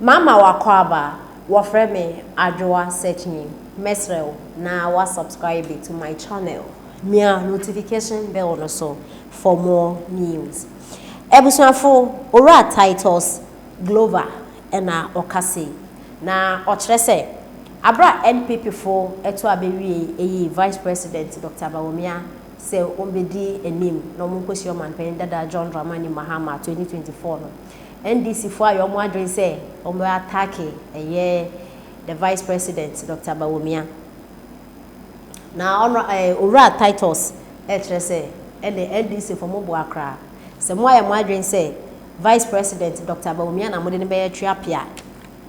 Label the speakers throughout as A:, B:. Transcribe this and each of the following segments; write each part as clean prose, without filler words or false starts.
A: Mama wakwaba wafre me adwoa search me mesrel na wa subscribe to my channel mia notification bell no so for more news. Ebusuafo ora titles Glover na okase na okyerese abra NPP fo eto abewie eyi Vice President Dr. Bawumia se ombedi enim no monkosi omanpen dada John Dramani Mahama 2024 no NDC for your mother say omo attack the Vice President Dr. Bawumia na ora titles say and the NDC for Mobo Accra se mo ya mother say Vice President Dr. Bawumia na mode ne be triapia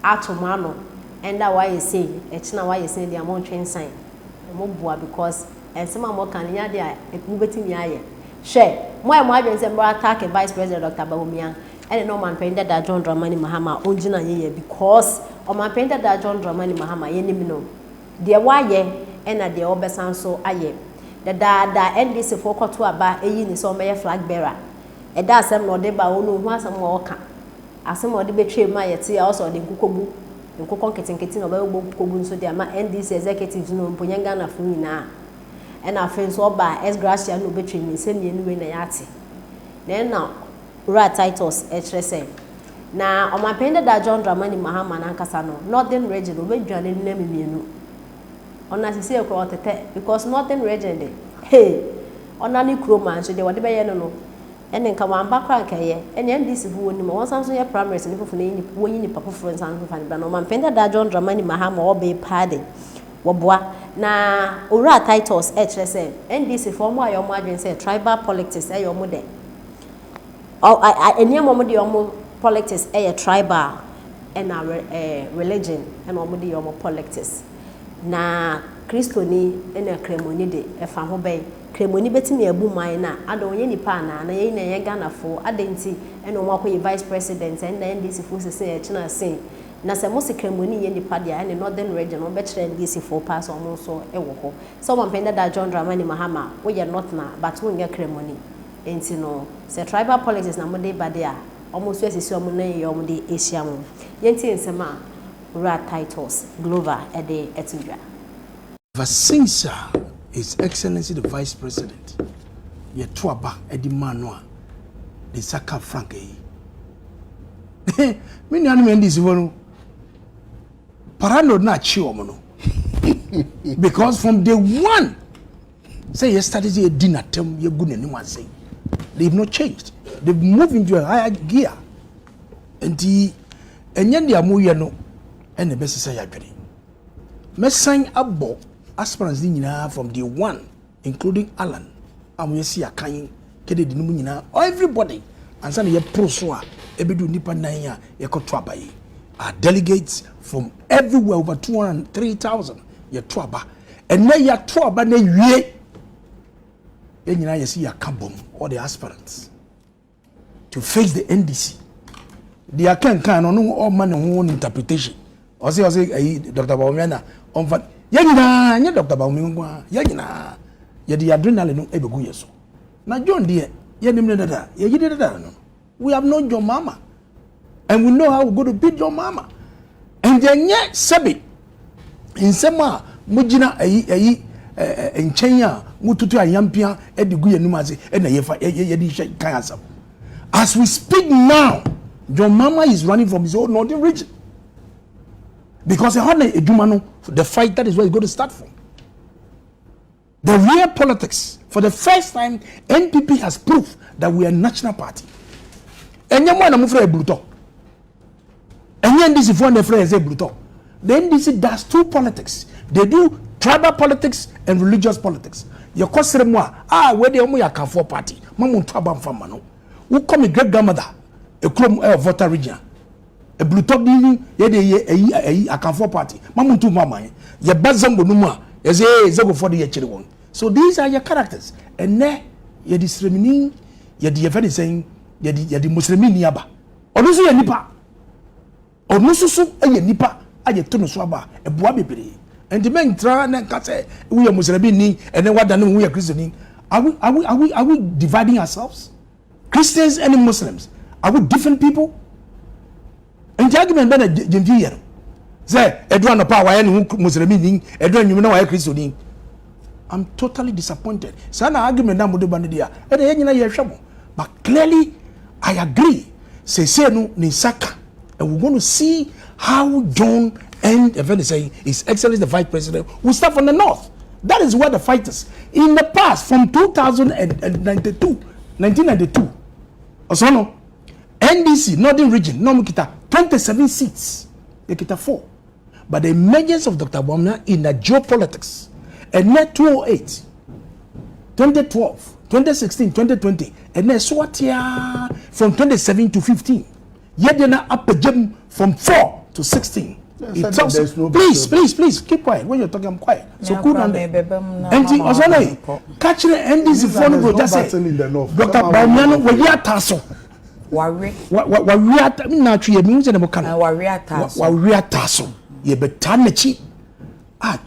A: atomano and that why you say na why you say the amount train sign Mobo because and some more can nya there e kubeti mi aye share mo ya mother say mo attack Vice President Dr. Bawumia and no man painted that John Dramani Mahama onjina ye because o man painted that John Dramani Mahama ye nim no de waye and na de obesan so aye the NDC for koto aba eyi ni so meye flag bearer e da asem no de ba onu hu asem wo ka asem wo de betwe ma ye te also de nkukobu nkukon ketenketi no ba wo nkukobu nso de ama NDC executives no mponyenga na fu nyina and afen so ba S Gracia no betwe ni se mienu we na yate then now Ra titles HSM. Na omapende da John Dramani Mahama na nkasa no Northern Region obedwane na memienu. Ona sisi ekro otete because Northern Region de hey ona ni kroma so de wode be ye no ene nka wamba kwa nkeye ene NDC fu woni mo wonsan so ye primaries ni fufu na yin wonyi ni papa fu nsan fu fani ba no omapende da John Dramani Mahama obe pade woboa na ora titles HSM NDC for mo ayo mo adwen say tribal politics ayo mo de any moment the politics tribal and religion and the politics na Christoni and a cremoni de a family bay cremoni betting a boom mine I don't any pana and a Ghana for identity and a vice president and then this if say a china say na se most cremoni in the padia and the northern region or better than this for pass almost so a woko someone painted that John Dramani Mahama we are not now but we get cremoni. And you know, say tribal politics na mode badia almost we see omo na yom de Asia mo yenti nsema ra titles Glover ede etudwa
B: since His Excellency the Vice President ye toaba edi manwa de saka frank me nanu ndisi wonu parano na chi omo no because from day one say yesterday ye dinner tem ye gu nani wan say they've not changed. They've moved into a higher gear. And the amuye no and the best say agreed. Me sign up aspirants from the one, including Alan. And we see a kind kede di numu everybody and some ye pro so ebedu nipa nanya ye kotwaba yi. Are delegates from everywhere over 203,000 ye twaba. And na ye twaba na wie you see a kabom or the aspirants to face the NDC. The can no all man own interpretation. Or say Dr. Bawumia on fa yanyina Dr. Bawumia yanyina ye the adrenaline no ebegu yeso. Na John dear ye nim dada ye yide dada no. We have known your mama and we know how we're going to beat your mama. And then yet sebi in sema mujina in Kenya mututu ayampia edigu yenumaze na yefa yedi kan asam. As we speak now, your mama is running from his own northern region because the fight that is where it's going to start from. The real politics, for the first time, NPP has proved that we are a national party. And you want to brutal. And then this is one of the brutal. The NDC does two politics. They do tribal politics and religious politics. Your question where the omo ya for party. Mamu tribal farmer no. Who come a great grandmother, a clone voter region. A blue top ye a for party. Mamu tu mama. Ye bazambo numa. Zego for the children. So these are your characters. And ne ye discriminating, ye the event is saying ye the Muslimin niaba. Onusu ye nipa. Onusu ye nipa. Aye tunu swaba. E bua bebere. And the men try and say we are Muslimin and then what done we are Christian. Are we dividing ourselves? Christians and Muslims, are we different people? nti argument be na jemfi ye no say edua no pa wa ye ne hu muslimi ni edua nyum na wa ye kristo ni. I'm totally disappointed. Sana argument na mode bande dia e de ye nyina ye hwebo. But clearly I agree. Say no ni saka, and we're going to see how John and His Excellency the Vice President will start from the north. That is where the fight is. In the past, from 1992, Osono, NDC, Northern Region, Nomukita, 27 seats. They kita 4. But the emergence of Dr. Bawumia in the geopolitics, and net 208, 2012, 2016, 2020, and then Swatia from 27 to 15. Yet they're not up a gem from 4 to 16. It tells no please keep quiet. When you're talking, I'm quiet. So cool down there. And also, catch the NDC phone will just say, Dr. Bawumia, we are tasso. Warrior naturally means in the Mokana. Warrior tasso. Ye betanachi.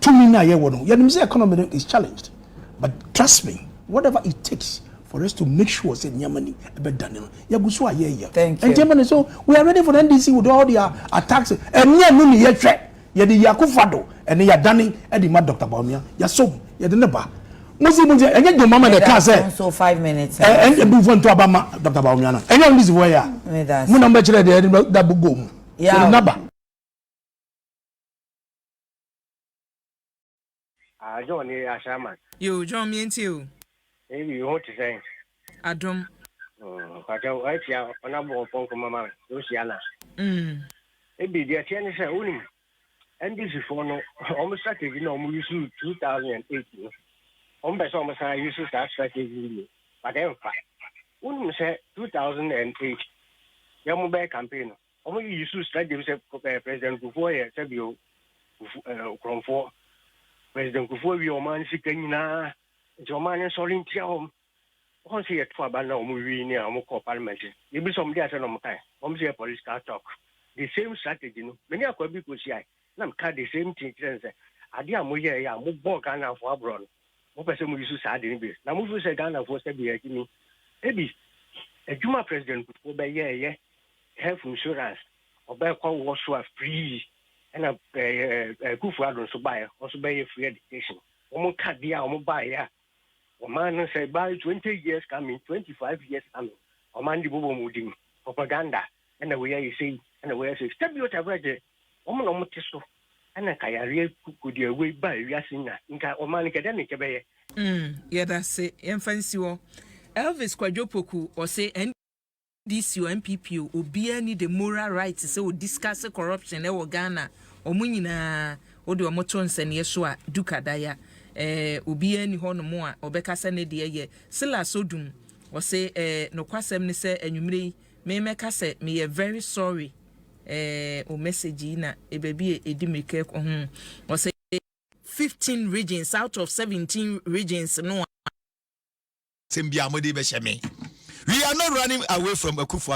B: 2 million a year. Your economy is challenged. But trust me, whatever it takes for us to make sure say Nyamani about Daniel. Yagusu aye. Thank you. And Germany, so we are ready for the NDC with all their attacks. And near nuni ye track. Ye the Yakufado and they are Danning and the Dr. Bawumia. Ya so ye the neba. Musi and yet your mama the car say
C: so 5 minutes.
B: And move on to Abama Dr. Bawumia. And on this way ya. Munamba chile de that bugum. Yeah. Naba.
D: John Ashaman.
E: You John me and you.
D: Maybe you want to say.
E: Adam.
D: I tell wife ya on a more phone from Mama, Luciana. Maybe the attorney said, only. And this is for no almost strategy, no, we use 2018. Almost I used to start strategy. But then, only say 2008. Yamubai campaign. Only used to strategy President before a Sabio from 4. President Kufuor we man seeking na German solid tiam. Once he had 2 abandon movie near Moko Parliament. You be some days on my time. Political talk. The same strategy, no. Many are quite because I am the same thing. I dear Moya, ya move Ghana for abroad. What person will use sad in this? Now move to Ghana for Sabia. Maybe a Juma president could buy health insurance or buy call was free. And a good for also buy free education. Almost cut the almost buy ya. Or man say buy 20 years coming, 25 years coming. Or man the bobo moving propaganda. And the way you say, and the way I say, step you to read woman on Motisto. And a kayari could you away by Yasina. Inca or man academic.
E: Yeah, that's it. And fancy Elvis Quadropoku or say NDC or MPP or be any the moral rights to say we discuss corruption or Ghana. Omunyina odi omoto nsene so a duka daya obi ani ho no mo a obekasa ne de ye sila sodum o say no kwasem ne se anwumre me meka se me very sorry o message na e baby edi meke ko o say 15 regions out of 17 regions no
F: Sembia modi be sheme. We are not running away from Akufo